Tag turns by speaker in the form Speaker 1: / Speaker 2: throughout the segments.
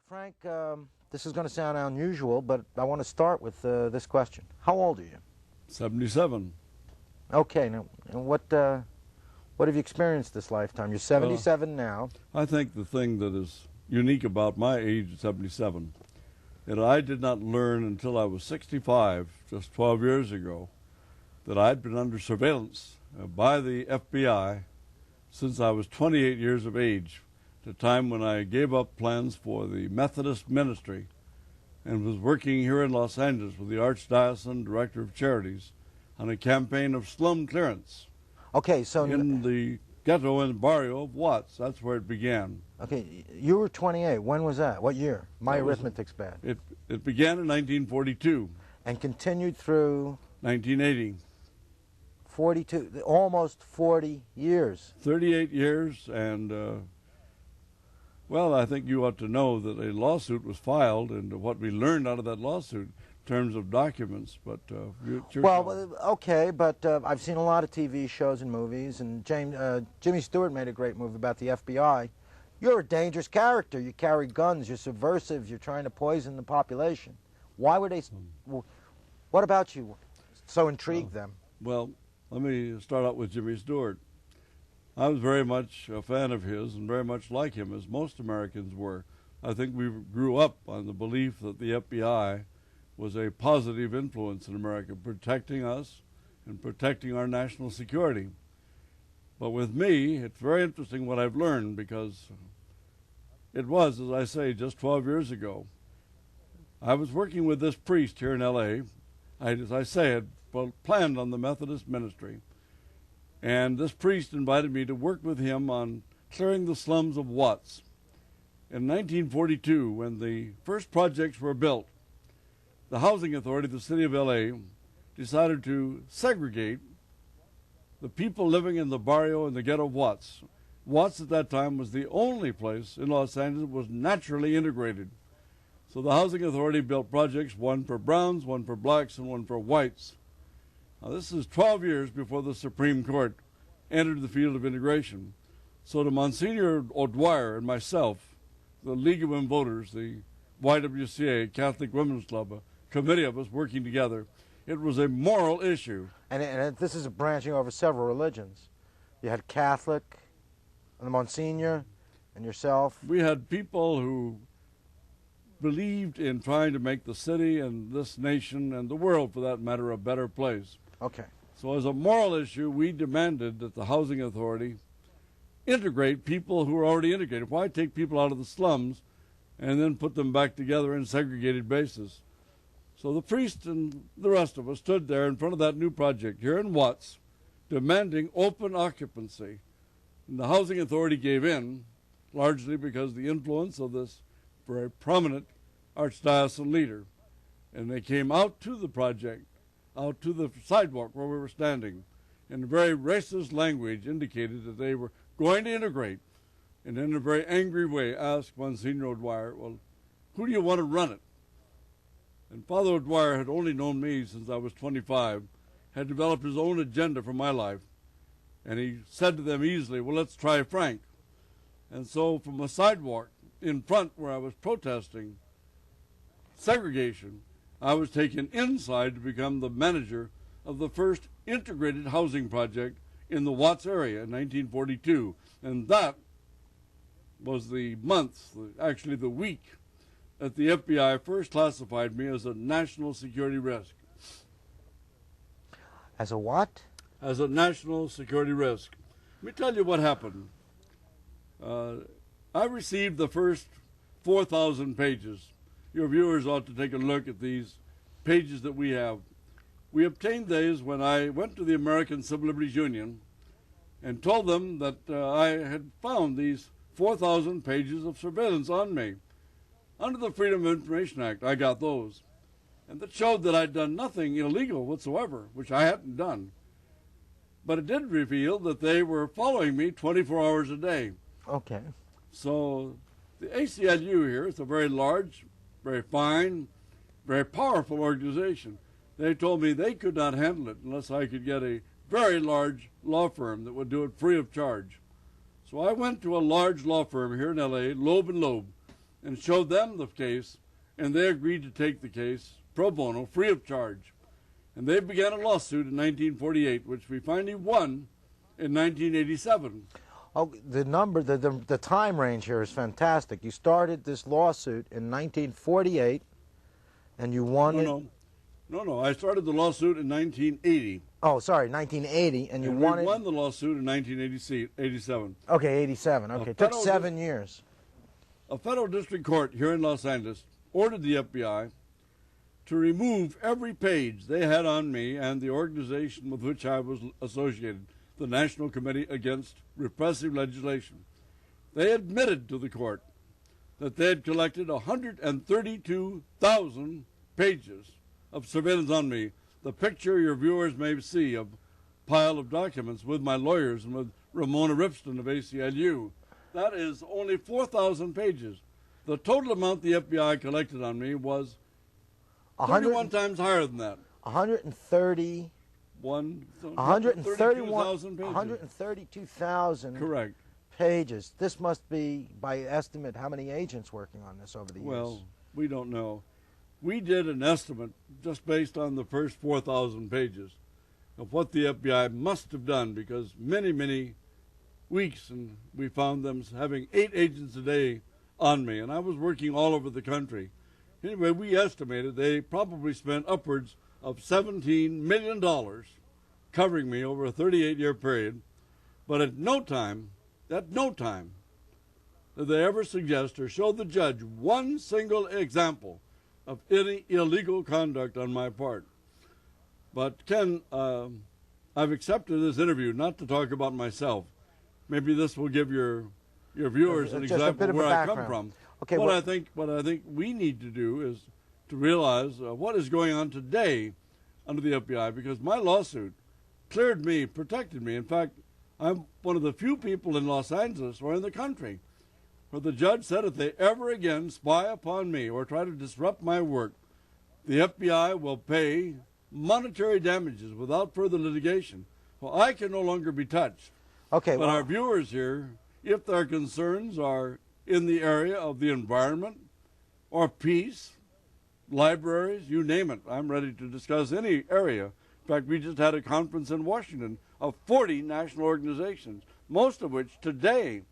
Speaker 1: Frank, this is going to sound unusual, but I want to start with this question. How old are you?
Speaker 2: 77.
Speaker 1: Okay, now, and what have you experienced this lifetime? You're 77 now.
Speaker 2: I think the thing that is unique about my age at 77, that I did not learn until I was 65, just 12 years ago, that I'd been under surveillance by the FBI since I was 28 years of age, at a time when I gave up plans for the Methodist ministry and was working here in Los Angeles with the Archdiocesan Director of Charities on a campaign of slum clearance.
Speaker 1: Okay, so
Speaker 2: in the ghetto and barrio of Watts. That's where it began.
Speaker 1: Okay, you were 28. When was that? What year? My arithmetic's bad.
Speaker 2: It began in 1942.
Speaker 1: And continued through?
Speaker 2: 1980.
Speaker 1: 42, almost 40 years.
Speaker 2: 38 years, and well, I think you ought to know that a lawsuit was filed, and what we learned out of that lawsuit in terms of documents, but
Speaker 1: okay, but I've seen a lot of TV shows and movies, and Jimmy Stewart made a great movie about the FBI. You're a dangerous character. You carry guns, you're subversive, you're trying to poison the population. Why would they, what about you so intrigued them?
Speaker 2: Well, let me start out with Jimmy Stewart. I was very much a fan of his and very much like him, as most Americans were. I think we grew up on the belief that the FBI was a positive influence in America, protecting us and protecting our national security. But with me, it's very interesting what I've learned, because it was, as I say, just 12 years ago. I was working with this priest here in L.A. As I say, had planned on the Methodist ministry. And this priest invited me to work with him on clearing the slums of Watts. In 1942, when the first projects were built, the Housing Authority of the city of L.A. decided to segregate the people living in the barrio and the ghetto of Watts. Watts at that time was the only place in Los Angeles that was naturally integrated. So the Housing Authority built projects, one for browns, one for blacks, and one for whites. Now, this is 12 years before the Supreme Court entered the field of integration. So to Monsignor O'Dwyer and myself, the League of Women Voters, the YWCA, Catholic Women's Club, a committee of us working together, it was a moral issue.
Speaker 1: And this is branching over several religions. You had Catholic, and the Monsignor, and yourself.
Speaker 2: We had people who believed in trying to make the city and this nation and the world, for that matter, a better place.
Speaker 1: Okay.
Speaker 2: So as a moral issue, we demanded that the Housing Authority integrate people who are already integrated. Why take people out of the slums and then put them back together in segregated basis? So the priest and the rest of us stood there in front of that new project here in Watts, demanding open occupancy. And the Housing Authority gave in, largely because of the influence of this very prominent archdiocesan leader. And they came out to the project, out to the sidewalk where we were standing, in a very racist language indicated that they were going to integrate, and in a very angry way asked Monsignor O'Dwyer, well, who do you want to run it? And Father O'Dwyer had only known me since I was 25, had developed his own agenda for my life, and he said to them easily, well, let's try Frank. And so from a sidewalk in front where I was protesting segregation, I was taken inside to become the manager of the first integrated housing project in the Watts area in 1942. And that was the month, actually the week, that the FBI first classified me as a national security risk.
Speaker 1: As a what?
Speaker 2: As a national security risk. Let me tell you what happened. I received the first 4,000 pages. Your viewers ought to take a look at these pages that we have. We obtained these when I went to the American Civil Liberties Union and told them that I had found these 4,000 pages of surveillance on me. Under the Freedom of Information Act, I got those. And that showed that I'd done nothing illegal whatsoever, which I hadn't done. But it did reveal that they were following me 24 hours a day.
Speaker 1: Okay.
Speaker 2: So the ACLU here is a very large, very fine, very powerful organization. They told me they could not handle it unless I could get a very large law firm that would do it free of charge. So I went to a large law firm here in L.A., Loeb & Loeb, and showed them the case, and they agreed to take the case pro bono, free of charge. And they began a lawsuit in 1948, which we finally won in 1987.
Speaker 1: Oh, the time range here is fantastic. You started this lawsuit in 1948, and you won it.
Speaker 2: No. I started the lawsuit in 1980.
Speaker 1: Oh, sorry, 1980, and you won it.
Speaker 2: We won the lawsuit in 1987.
Speaker 1: Okay, 87. Okay, it took 7 years.
Speaker 2: A federal district court here in Los Angeles ordered the FBI to remove every page they had on me and the organization with which I was associated, the National Committee Against Repressive Legislation. They admitted to the court that they had collected 132,000 pages of surveillance on me. The picture your viewers may see of a pile of documents with my lawyers and with Ramona Ripston of ACLU. That is only 4,000 pages. The total amount the FBI collected on me was 31 times higher than that.
Speaker 1: 132,000
Speaker 2: Correct.
Speaker 1: pages. This must be, by estimate, how many agents working on this over the years?
Speaker 2: Well, we don't know. We did an estimate just based on the first 4,000 pages of what the FBI must have done, because many, many weeks, and we found them having 8 agents a day on me, and I was working all over the country. Anyway, we estimated they probably spent upwards of $17 million covering me over a 38-year period, but at no time did they ever suggest or show the judge one single example of any illegal conduct on my part. But Ken, I've accepted this interview not to talk about myself. Maybe this will give your viewers an example of where I come from.
Speaker 1: Okay,
Speaker 2: what I think we need to do is to realize what is going on today under the FBI, because my lawsuit cleared me, protected me. In fact, I'm one of the few people in Los Angeles or in the country where the judge said if they ever again spy upon me or try to disrupt my work, the FBI will pay monetary damages without further litigation. Well, I can no longer be touched.
Speaker 1: Okay,
Speaker 2: but our viewers here, if their concerns are in the area of the environment or peace, libraries, you name it, I'm ready to discuss any area. In fact, we just had a conference in Washington of 40 national organizations, most of which today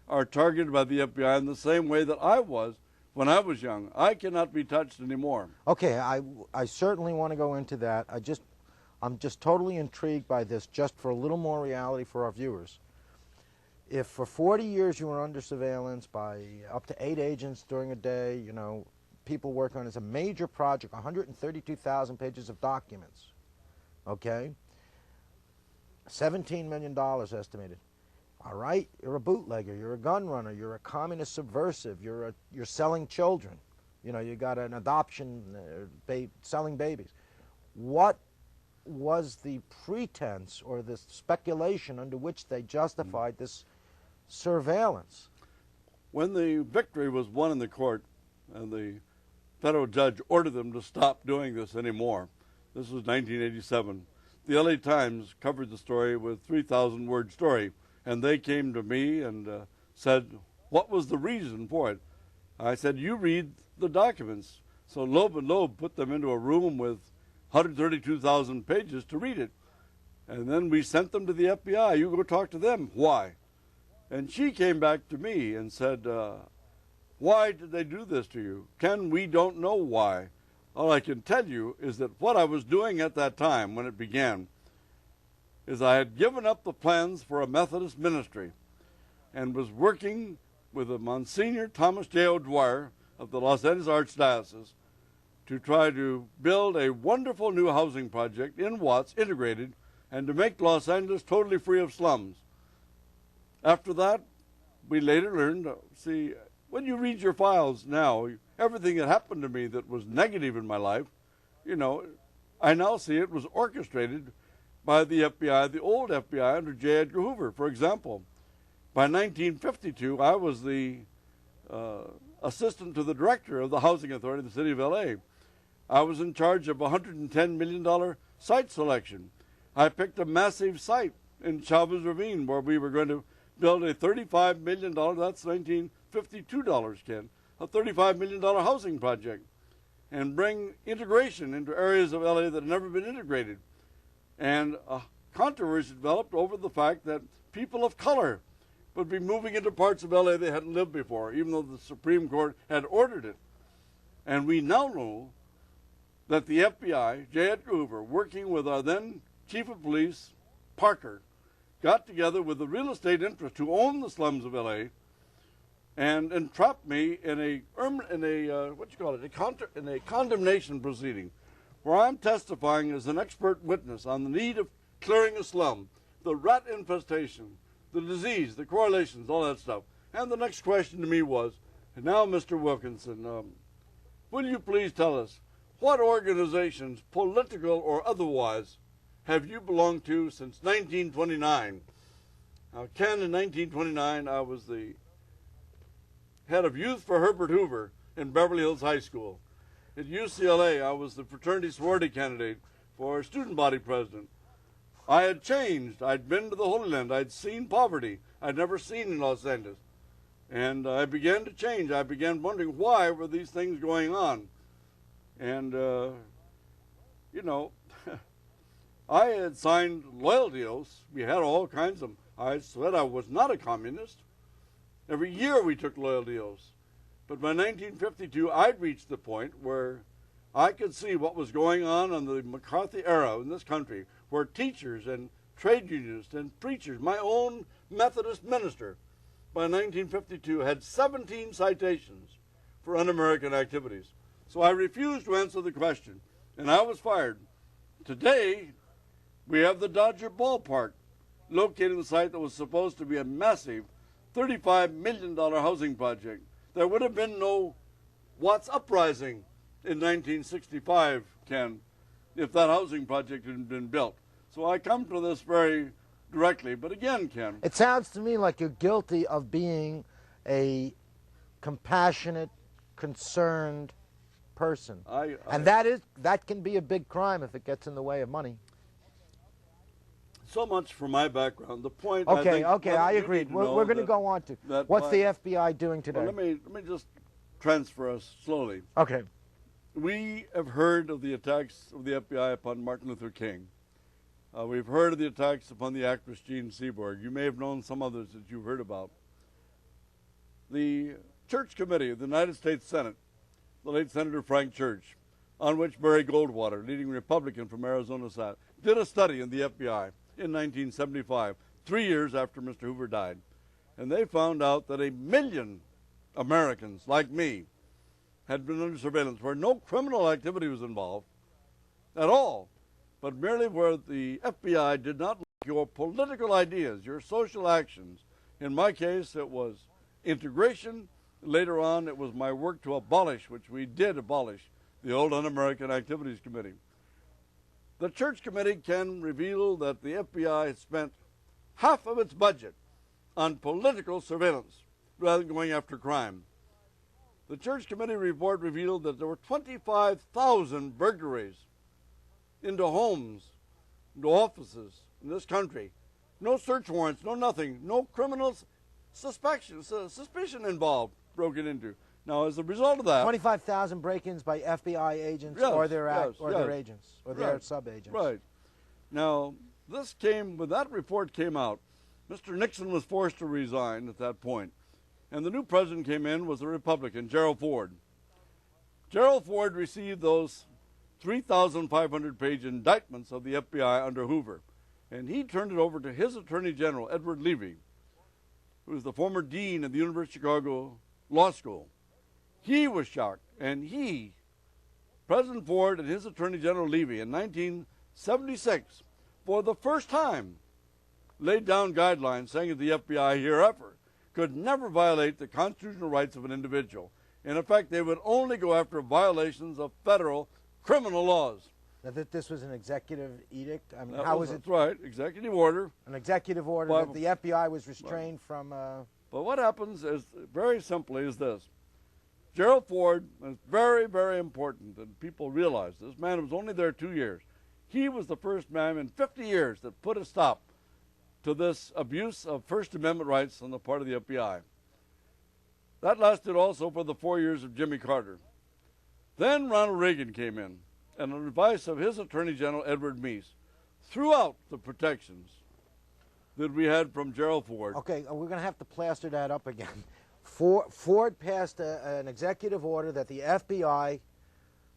Speaker 2: are targeted by the FBI in the same way that I was when I was young. I cannot be touched anymore.
Speaker 1: Okay, I certainly want to go into that. I'm just totally intrigued by this, just for a little more reality for our viewers. If for 40 years you were under surveillance by up to 8 agents during a day, you know, people working on it, it's a major project, 132,000 pages of documents, okay? $17 million estimated. All right, you're a bootlegger, you're a gun runner, you're a communist subversive, you're selling children. You know, you got an adoption, selling babies. What was the pretense or the speculation under which they justified this surveillance?
Speaker 2: When the victory was won in the court and the federal judge ordered them to stop doing this anymore, this was 1987, the LA Times covered the story with a 3,000-word story, and they came to me and said, what was the reason for it? I said, you read the documents. So Loeb and Loeb put them into a room with 132,000 pages to read it. And then we sent them to the FBI. You go talk to them. Why? And she came back to me and said, why did they do this to you? Ken, we don't know why. All I can tell you is that what I was doing at that time when it began is I had given up the plans for a Methodist ministry and was working with a Monsignor Thomas J. O'Dwyer of the Los Angeles Archdiocese to try to build a wonderful new housing project in Watts, integrated, and to make Los Angeles totally free of slums. After that, we later learned, see, when you read your files now, everything that happened to me that was negative in my life, you know, I now see it was orchestrated by the FBI, the old FBI under J. Edgar Hoover. For example, by 1952, I was the assistant to the director of the Housing Authority of the city of LA. I was in charge of a $110 million site selection. I picked a massive site in Chavez Ravine where we were going to build a $35 million, that's $1952, Ken, a $35 million housing project and bring integration into areas of LA that had never been integrated. And a controversy developed over the fact that people of color would be moving into parts of LA they hadn't lived before, even though the Supreme Court had ordered it. And we now know that the FBI, J. Edgar Hoover, working with our then Chief of Police, Parker, got together with the real estate interest who owned the slums of LA and entrapped me in a condemnation proceeding, where I'm testifying as an expert witness on the need of clearing a slum, the rat infestation, the disease, the correlations, all that stuff. And the next question to me was, and now, Mr. Wilkinson, will you please tell us what organizations, political or otherwise, have you belonged to since 1929? Now, Ken, in 1929, I was the head of youth for Herbert Hoover in Beverly Hills High School. At UCLA, I was the fraternity sorority candidate for student body president. I had changed. I'd been to the Holy Land. I'd seen poverty I'd never seen in Los Angeles. And I began to change. I began wondering why were these things going on. And, you know, I had signed loyalty oaths. We had all kinds of them. I said I was not a communist. Every year we took loyalty oaths. But by 1952, I'd reached the point where I could see what was going on in the McCarthy era in this country, where teachers and trade unionists and preachers, my own Methodist minister, by 1952 had 17 citations for un-American activities. So I refused to answer the question, and I was fired. Today, we have the Dodger ballpark located in the site that was supposed to be a massive $35 million housing project. There would have been no Watts uprising in 1965, Ken, if that housing project hadn't been built. So I come to this very directly. But again, Ken,
Speaker 1: it sounds to me like you're guilty of being a compassionate, concerned person. And that can be a big crime if it gets in the way of money.
Speaker 2: So much for my background. The point.
Speaker 1: Okay, I agree. We're going to go on to what's the FBI doing today.
Speaker 2: Well, let me just transfer us slowly.
Speaker 1: Okay.
Speaker 2: We have heard of the attacks of the FBI upon Martin Luther King. We've heard of the attacks upon the actress Jean Seaborg. You may have known some others that you've heard about. The Church Committee of the United States Senate, the late Senator Frank Church, on which Barry Goldwater, leading Republican from Arizona, sat, did a study in the FBI in 1975, 3 years after Mr. Hoover died. And they found out that 1 million Americans like me had been under surveillance where no criminal activity was involved at all, but merely where the FBI did not like your political ideas, your social actions. In my case, it was integration. Later on, it was my work to abolish, which we did abolish, the old Un-American Activities Committee. The Church Committee can reveal that the FBI had spent half of its budget on political surveillance rather than going after crime. The Church Committee report revealed that there were 25,000 burglaries into homes, into offices in this country. No search warrants, no nothing, no criminal suspicion involved broken into. Now, as a result of that,
Speaker 1: 25,000 break-ins by FBI agents or their agents or their sub-agents.
Speaker 2: Right. Now, when that report came out, Mr. Nixon was forced to resign at that point, and the new president came in was a Republican, Gerald Ford. Gerald Ford received those 3,500-page indictments of the FBI under Hoover, and he turned it over to his Attorney General, Edward Levy, who was the former dean of the University of Chicago Law School. He was shocked, and President Ford and his Attorney General Levy, in 1976, for the first time, laid down guidelines saying that the FBI hereafter could never violate the constitutional rights of an individual. In effect, they would only go after violations of federal criminal laws.
Speaker 1: Now, that this was an executive edict? I mean,
Speaker 2: That's right, executive order.
Speaker 1: An executive order that the FBI was restrained from...
Speaker 2: But what happens is, very simply, is this. Gerald Ford, and it's very, very important that people realize this man was only there 2 years. He was the first man in 50 years that put a stop to this abuse of First Amendment rights on the part of the FBI. That lasted also for the 4 years of Jimmy Carter. Then Ronald Reagan came in, and on advice of his Attorney General, Edward Meese, threw out the protections that we had from Gerald Ford.
Speaker 1: Okay, we're going to have to plaster that up again. Ford passed an executive order that the FBI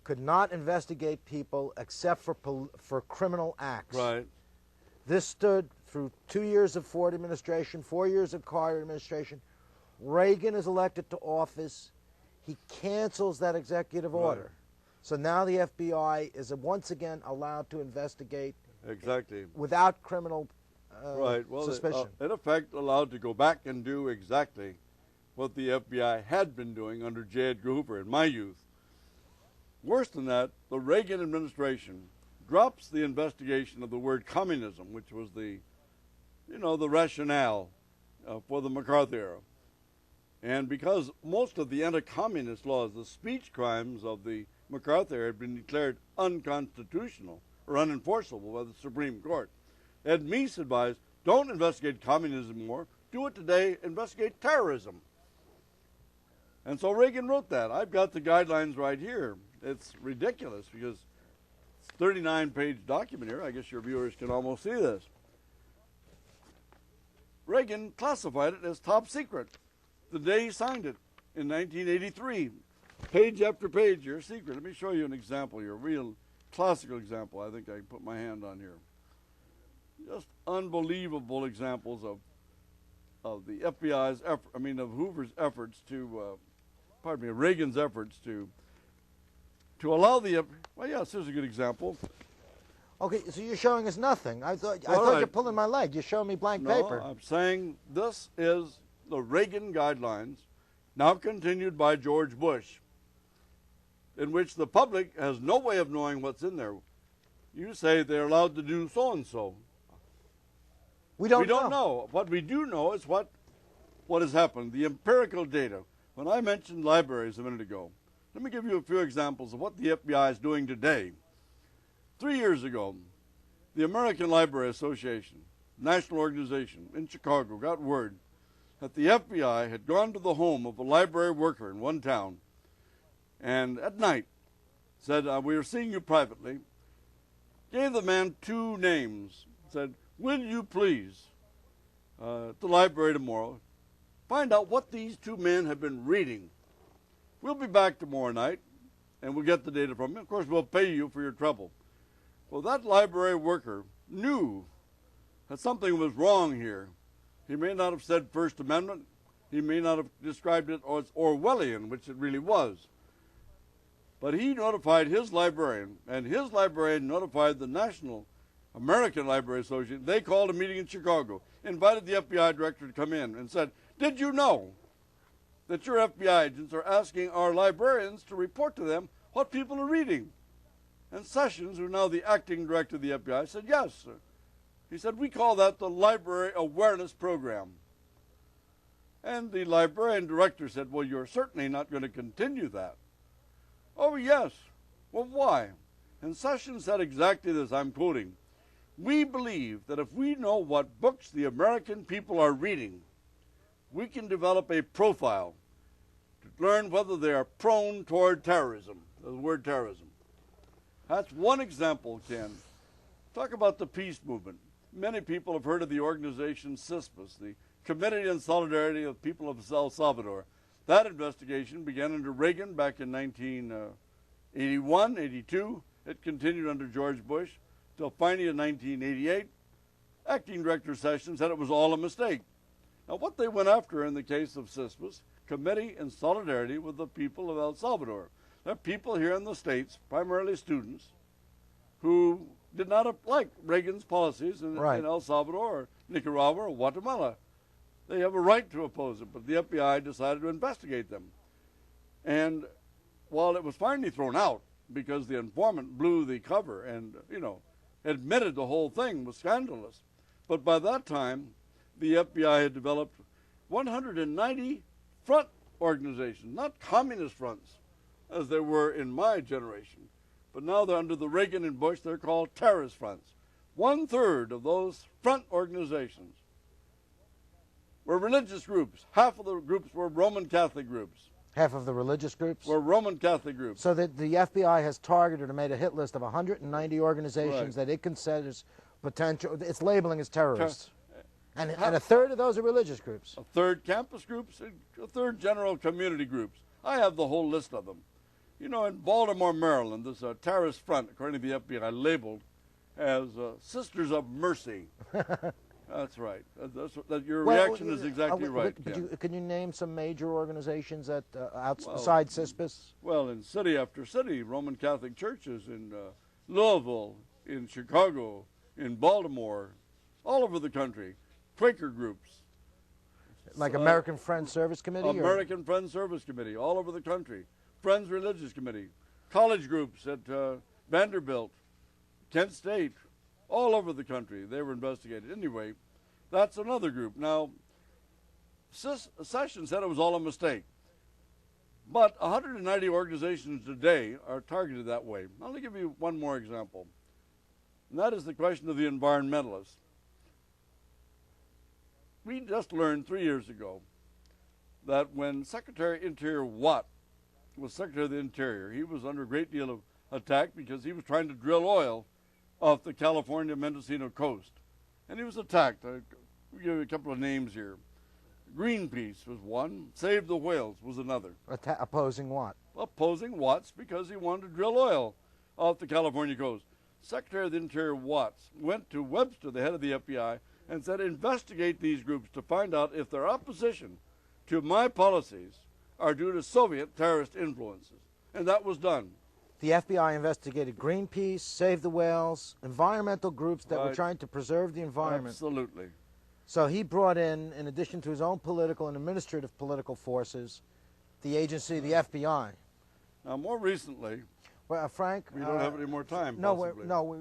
Speaker 1: could not investigate people except for criminal acts.
Speaker 2: Right.
Speaker 1: This stood through 2 years of Ford administration, 4 years of Carter administration. Reagan is elected to office. He cancels that executive order.
Speaker 2: Right.
Speaker 1: So now the FBI is once again allowed to investigate
Speaker 2: Exactly.
Speaker 1: without criminal
Speaker 2: right. Well,
Speaker 1: suspicion.
Speaker 2: In effect, allowed to go back and do exactly what the FBI had been doing under J. Edgar Hoover in my youth. Worse than that, the Reagan administration drops the investigation of the word communism, which was the rationale for the McCarthy era. And because most of the anti-communist laws, the speech crimes of the McCarthy era, had been declared unconstitutional or unenforceable by the Supreme Court, Ed Meese advised, don't investigate communism more, do it today, investigate terrorism. And so Reagan wrote that. I've got the guidelines right here. It's ridiculous because it's a 39-page document here. I guess your viewers can almost see this. Reagan classified it as top secret the day he signed it in 1983. Page after page, your secret. Let me show you an example here, a real classical example. I think I can put my hand on here. Just unbelievable examples of the FBI's effort, of Hoover's efforts to, Reagan's efforts to allow the, well, yes, here's a good example.
Speaker 1: Okay, so you're showing us nothing. I thought you're pulling my leg. You're showing me blank paper.
Speaker 2: No, I'm saying this is the Reagan guidelines, now continued by George Bush, in which the public has no way of knowing what's in there. You say they're allowed to do so-and-so.
Speaker 1: We don't
Speaker 2: know. What we do know is what has happened, the empirical data. When I mentioned libraries a minute ago, let me give you a few examples of what the FBI is doing today. 3 years ago, the American Library Association, national organization in Chicago, got word that the FBI had gone to the home of a library worker in one town and at night said, we are seeing you privately, gave the man 2 names, said, will you please, at the library tomorrow, find out what these 2 men have been reading. We'll be back tomorrow night, and we'll get the data from you. Of course, we'll pay you for your trouble. Well, that library worker knew that something was wrong here. He may not have said First Amendment. He may not have described it as Orwellian, which it really was. But he notified his librarian, and his librarian notified the National American Library Association. They called a meeting in Chicago, invited the FBI director to come in, and said, did you know that your FBI agents are asking our librarians to report to them what people are reading? And Sessions, who is now the acting director of the FBI, said, yes, sir. He said, we call that the Library Awareness Program. And the librarian director said, well, you're certainly not going to continue that. Oh, yes. Well, why? And Sessions said exactly this, I'm quoting, we believe that if we know what books the American people are reading, we can develop a profile to learn whether they are prone toward terrorism, the word terrorism. That's one example, Ken. Talk about the peace movement. Many people have heard of the organization CISPAS, the Committee in Solidarity of People of El Salvador. That investigation began under Reagan back in 1981, 82. It continued under George Bush till finally in 1988. Acting Director Sessions said it was all a mistake. Now, what they went after in the case of CISPAS, Committee in Solidarity with the People of El Salvador. There are people here in the States, primarily students, who did not like Reagan's policies in El Salvador or Nicaragua or Guatemala. They have a right to oppose it, but the FBI decided to investigate them. And while it was finally thrown out because the informant blew the cover and, admitted the whole thing was scandalous, but by that time, the FBI had developed 190 front organizations, not communist fronts, as they were in my generation. But now they're under the Reagan and Bush, they're called terrorist fronts. 1/3 of those front organizations were religious groups. Half of the groups were Roman Catholic groups.
Speaker 1: Half of the religious groups?
Speaker 2: Were Roman Catholic groups.
Speaker 1: So that the FBI has targeted or made a hit list of 190 organizations
Speaker 2: Right.
Speaker 1: that it considers potential, it's labeling as terrorists. And a third of those are religious groups.
Speaker 2: A third campus groups, a third general community groups. I have the whole list of them. You know, in Baltimore, Maryland, there's a terrorist front, according to the FBI, labeled as Sisters of Mercy. That's right. Your reaction is exactly right.
Speaker 1: Can you name some major organizations that outside CISPIS?
Speaker 2: Well, in city after city, Roman Catholic churches in Louisville, in Chicago, in Baltimore, all over the country, Quaker groups.
Speaker 1: Like American Friends Service Committee?
Speaker 2: American Friends Service Committee, all over the country. Friends Religious Committee, college groups at Vanderbilt, Kent State, all over the country. They were investigated. Anyway, that's another group. Now, Sessions said it was all a mistake. But 190 organizations today are targeted that way. I'll give you one more example. And that is the question of the environmentalists. We just learned 3 years ago that when Secretary Interior Watt was Secretary of the Interior, he was under a great deal of attack because he was trying to drill oil off the California-Mendocino coast. And he was attacked. I'll give you a couple of names here. Greenpeace was one. Save the Whales was another.
Speaker 1: Opposing what?
Speaker 2: Opposing Watts because he wanted to drill oil off the California coast. Secretary of the Interior Watts went to Webster, the head of the FBI, and said, investigate these groups to find out if their opposition to my policies are due to Soviet terrorist influences. And that was done.
Speaker 1: The FBI investigated Greenpeace, Save the Whales, environmental groups that were trying to preserve the environment.
Speaker 2: Absolutely.
Speaker 1: So he brought in addition to his own political and administrative political forces, the agency, the FBI.
Speaker 2: Now, more recently,
Speaker 1: well, Frank,
Speaker 2: we don't have any more time.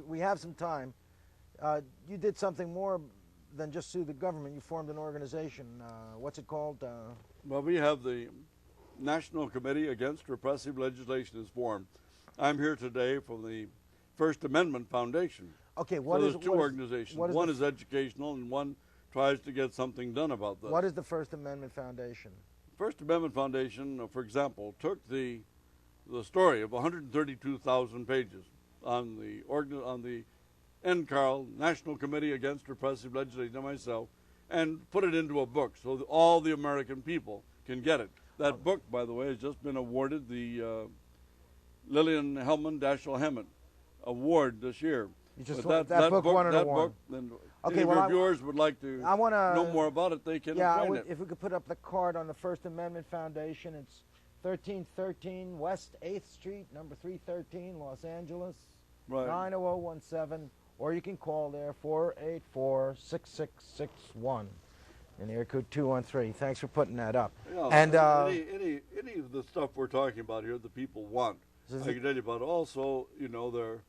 Speaker 1: We have some time. You did something more than just sue the government. You formed an organization. What's it called?
Speaker 2: Well, we have the National Committee Against Repressive Legislation is formed. I'm here today from the First Amendment Foundation.
Speaker 1: Okay,
Speaker 2: there's two organizations. One is educational and one tries to get something done about this.
Speaker 1: What is the First Amendment Foundation?
Speaker 2: First Amendment Foundation, for example, took the story of 132,000 pages on the NCARL, National Committee Against Repressive Legislation, and myself, and put it into a book so that all the American people can get it. That book, by the way, has just been awarded the Lillian Hellman-Dashiell Hammett Award this year.
Speaker 1: You just that book won an award.
Speaker 2: Okay, if your viewers would like to know more about it, they can find it.
Speaker 1: If we could put up the card on the First Amendment Foundation, it's 1313 West 8th Street, number 313, Los Angeles, 90017, or you can call there, 484-6661, in area code 213. Thanks for putting that up.
Speaker 2: Yeah,
Speaker 1: and
Speaker 2: any of the stuff we're talking about here, the people want. I can tell you about it. Also, you know,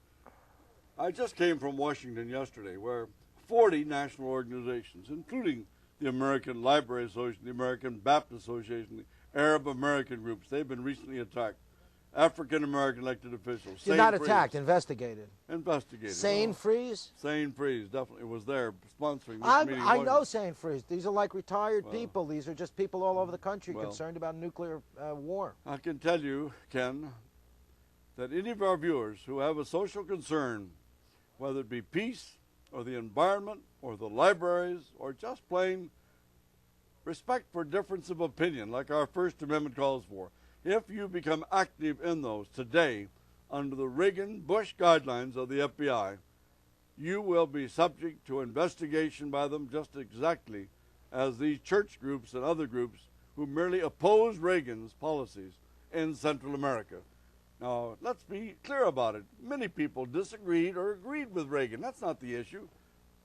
Speaker 2: I just came from Washington yesterday, where 40 national organizations, including the American Library Association, the American Baptist Association, the Arab American groups, they've been recently attacked. African American elected officials.
Speaker 1: Not attacked, investigated.
Speaker 2: Investigated.
Speaker 1: Sane Freeze?
Speaker 2: Sane Freeze definitely was there sponsoring this meeting.
Speaker 1: I know Sane Freeze. These are like retired people. These are just people all over the country concerned about nuclear war.
Speaker 2: I can tell you, Ken, that any of our viewers who have a social concern, whether it be peace or the environment or the libraries or just plain respect for difference of opinion, like our First Amendment calls for, if you become active in those today under the Reagan-Bush guidelines of the FBI, you will be subject to investigation by them just exactly as these church groups and other groups who merely oppose Reagan's policies in Central America. Now, let's be clear about it. Many people disagreed or agreed with Reagan. That's not the issue.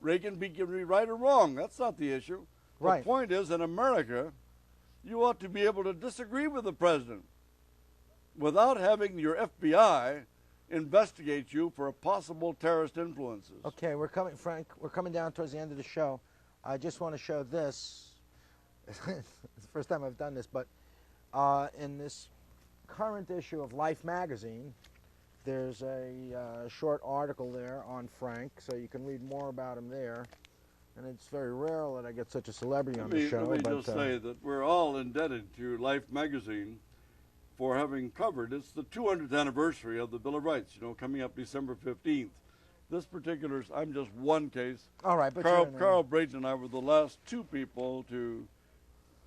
Speaker 2: Reagan be right or wrong. That's not the issue.
Speaker 1: Right.
Speaker 2: The point is, in America, you ought to be able to disagree with the president without having your FBI investigate you for possible terrorist influences.
Speaker 1: Okay, Frank, we're coming down towards the end of the show. I just want to show this. It's the first time I've done this, but in this current issue of Life magazine, there's a short article there on Frank, so you can read more about him there. and it's very rare that I get such a celebrity on the show.
Speaker 2: Let me just say that we're all indebted to Life magazine for having covered. It's the 200th anniversary of the Bill of Rights, you know, coming up December 15th. This particular, I'm just one case.
Speaker 1: All right, but
Speaker 2: Carl Braden and I were the last two people to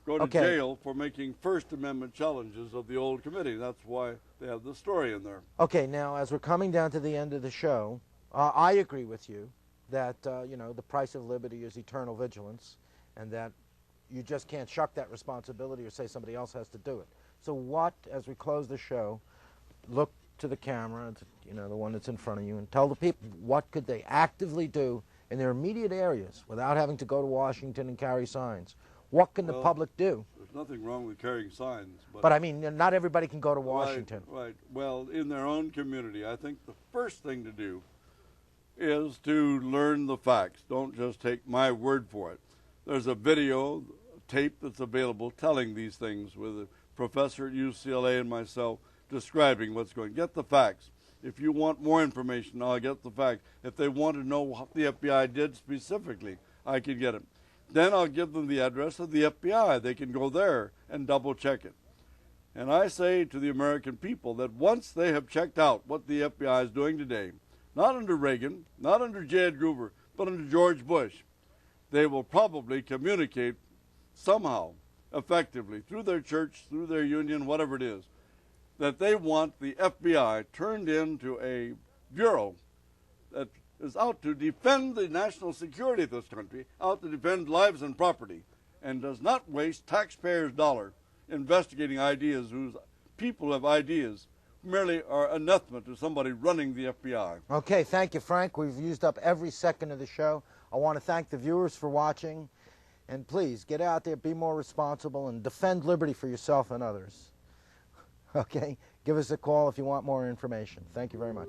Speaker 2: go to jail for making First Amendment challenges of the old committee. That's why they have the story in there.
Speaker 1: Okay, now as we're coming down to the end of the show, I agree with you that you know, the price of liberty is eternal vigilance, and that you just can't shuck that responsibility or say somebody else has to do it. So what, as we close the show, look to the camera, you know, the one that's in front of you, and tell the people what could they actively do in their immediate areas without having to go to Washington and carry signs. What can the public do?
Speaker 2: There's nothing wrong with carrying signs.
Speaker 1: But I mean, not everybody can go to Washington.
Speaker 2: Right. Well, in their own community, I think the first thing to do is to learn the facts. Don't just take my word for it. There's a video tape that's available telling these things with a professor at UCLA and myself describing what's going on. Get the facts. If you want more information, I'll get the facts. If they want to know what the FBI did specifically, I can get it. Then I'll give them the address of the FBI. They can go there and double check it. And I say to the American people that once they have checked out what the FBI is doing today, not under Reagan, not under J. Edgar Hoover, but under George Bush, they will probably communicate somehow, effectively, through their church, through their union, whatever it is, that they want the FBI turned into a bureau that is out to defend the national security of this country, out to defend lives and property, and does not waste taxpayers' dollars investigating ideas whose people have ideas merely are anathema to somebody running the FBI.
Speaker 1: Okay, thank you, Frank. We've used up every second of the show. I want to thank the viewers for watching, and please get out there, be more responsible, and defend liberty for yourself and others. Okay, give us a call if you want more information. Thank you very much.